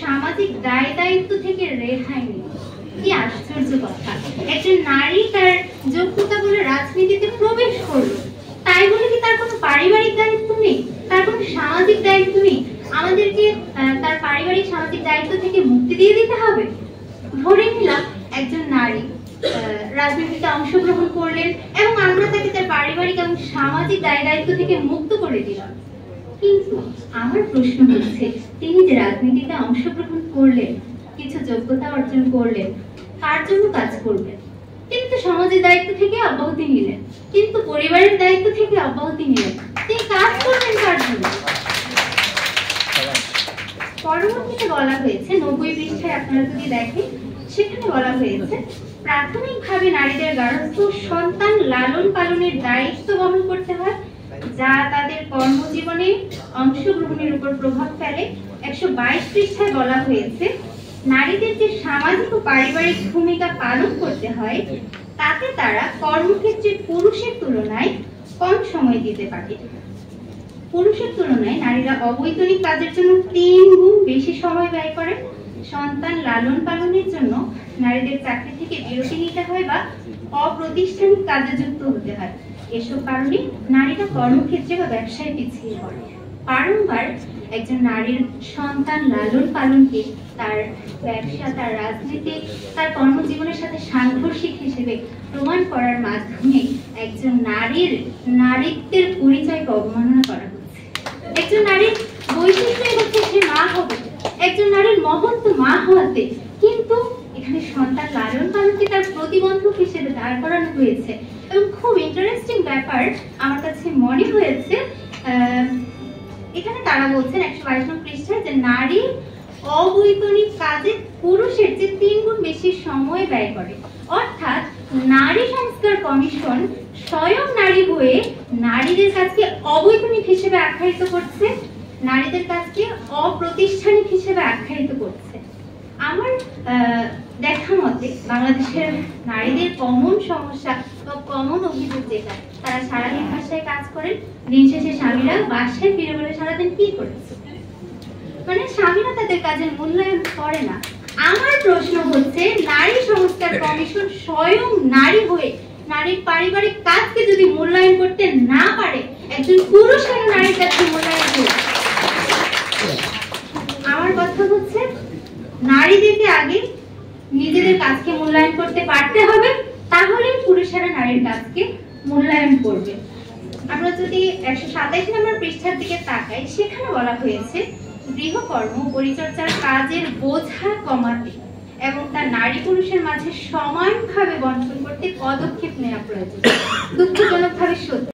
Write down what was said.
সামাজিক দায় দায়িত্ব থেকে রেহাই নেই। কি আশ্চর্য কথা! একজন নারী তার যোগ্যতা বলে রাজনীতিতে প্রবেশ করলো, তাই বলে কি তার কোনো পারিবারিক দায়িত্ব নেই, তার কোনো সামাজিক দায়িত্ব নেই? আমাদেরকে তার পারিবারিক সামাজিক দায়িত্ব থেকে মুক্তি দিয়ে দিতে হবে? ধরে নিলাম একজন নারী রাজনীতিতে অংশগ্রহণ করলেন এবং আমরা তাকে তার পারিবারিক এবং সামাজিক দায় দায়িত্ব থেকে মুক্ত করে দিলাম। কিন্তু আমার প্রশ্ন হচ্ছে, তিনি যে রাজনীতিতে অংশগ্রহণ করলেন, কিছু যোগ্যতা অর্জন করলেন, কার জন্য কাজ করবেন? তিনি তো সমাজের দায়িত্ব থেকে অব্যাহতি নিলেন, কিন্তু পরিবারের দায়িত্ব থেকে অব্যাহতি নিলেন, তিনি কাজ করবেন কার জন্য? পরবর্তীতে বলা হয়েছে 90 পৃষ্ঠায় আপনারা যদি দেখেন, সেখানে বলা হয়েছে প্রাথমিকভাবে নারীদের গার্হস্থ্য সন্তান লালন পালনের দায়িত্ব বহন করতে হয়, যা তাদের কর্মজীবনে অংশগ্রহণের উপর প্রভাব ফেলে। 122 পৃষ্ঠায় বলা হয়েছে নারীদের যে সামাজিক ও পারিবারিক ভূমিকা পালন করতে হয়, তাতে তারা কর্মক্ষেত্রে পুরুষের তুলনায় কম সময় দিতে পারে। পুরুষের তুলনায় নারীরা অবৈতনিক কাজের জন্য 3 গুণ বেশি সময় ব্যয় করে। সন্তান লালন পালনের জন্য নারীদের চাকরি থেকে বিরতি নিতে হয় বা অপ্রতিষ্ঠানিক কাজে যুক্ত হতে হয়। এসব কারণে নারীরা কর্মক্ষেত্রে বা ব্যবসায় পিছিয়ে পড়ে। বারংবার একজন নারীর সন্তান লালন পালনকে তার ব্যবসা, তার রাজনীতি, তার কর্মজীবনের সাথে সাংঘর্ষিক হিসেবে প্রমাণ করার মাধ্যমে একজন নারীর নারীত্বের পরিচয়কে অবমাননা করা হচ্ছে। একজন নারীর বৈশিষ্ট্য হচ্ছে সে মা হবে, একজন নারীর মহন্ত মা হওয়াতে, কিন্তু এখানে সন্তান লালন পালনকে তার প্রতিবন্ধক হিসেবে দাঁড় করানো হয়েছে। এবং খুব ইন্টারেস্টিং ব্যাপার আমার কাছে মনে হয়েছে, এখানে তারা বলছেন 122 পৃষ্ঠায় যে নারী অবৈতনিক কাজে পুরুষের চেয়ে 3 গুণ বেশি সময় ব্যয় করে। অর্থাৎ নারী সংস্কার কমিশন স্বয়ং নারী হয়ে নারীদের কাজকে অবৈতনিক হিসেবে আখ্যায়িত করছে, নারীদের কাজকে অপ্রতিষ্ঠানিক হিসেবে আখ্যায়িত করছে। আমার দেখা মতে বাংলাদেশের নারীদের কমন সমস্যা বা কমন অভিযোগ যেটা, তারা সারাদিন বাসায় কাজ করেন, দিন শেষে স্বামীরা বাসায় ফিরে বলে সারাদিন কি করেছে, মানে স্বামীরা তাদের কাজের মূল্যায়ন করে না। আমার প্রশ্ন হচ্ছে, নারী সংস্কার কমিশন স্বয়ং নারী হয়ে নারীর পারিবারিক কাজকে যদি মূল্যায়ন করতে না পারে, একজন পুরুষ কেন নারীর কাজকে মূল্যায়ন করবে? আমার কথা হচ্ছে, নারীদেরকে আগে নিজেদের কাজকে মূল্যায়ন করতে পারতে হবে, তাহলে পুরুষেরা নারীর কাজকে মূল্যায়ন করবে। আমরা যদি 127 নম্বর পৃষ্ঠার দিকে তাকাই, সেখানে বলা হয়েছে গৃহকর্ম পরিচর্যার কাজের বোঝা কমাতে এবং তা নারী পুরুষের মাঝে সমানভাবে বন্টন করতে পদক্ষেপ নেওয়া প্রয়োজন। দুঃখজনকভাবে সত্য।